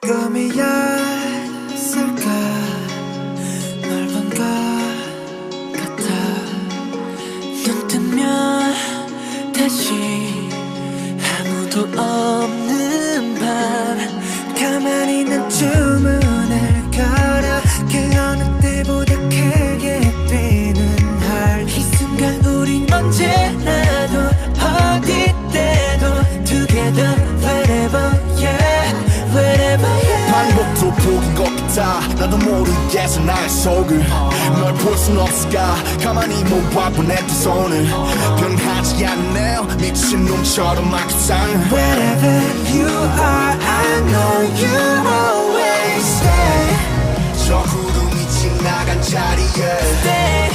꿈이었을까 널 본 것 같아 눈 뜨면 다시 아무도 없는 밤 가만히 난 주문을 걸어 그 어느 때보다 크게 뛰는 heart 이 순간 우린 언제나도 어디 때도 together wherever yeah wherever yeah 방법도 포기인 것 같아 나도 모르겠어 나의 속을 널 볼 순 없을까 가만히 못 봐본 내 두 손을 변하지 않네요 미친놈처럼 막 이상해 Wherever you are I know you always stay 저 구름이 지나간 자리에 Stay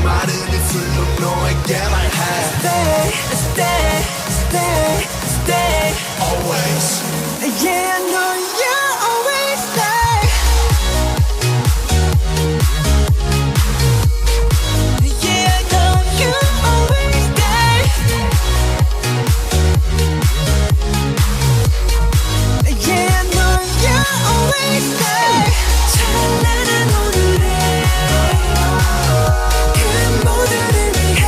마른 입술로 너에게 말해 Stay Stay Stay Stay Always Yeah I know you always stay Yeah I know you always stay Yeah I know you always stay 찬란한 오늘에 그 모두를 위해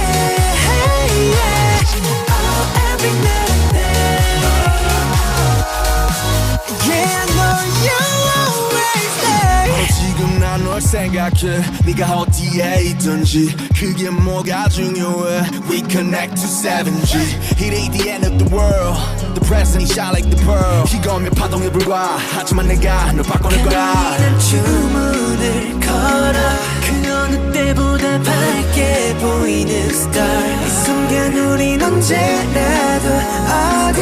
Oh every night and day Yeah I know you always stay 지금 난 널 생각해 네가 어디에 있든지 그게 뭐가 중요해 We connect to 7G It ain't the end of the world The present shine like the pearl 이거면 파동에 불과 하지만 내가 널 바꿔낼 거야 난 주문을 걸어 그 어느 때보다 밝게 보이는 star 이 순간 우린 언제라도 어디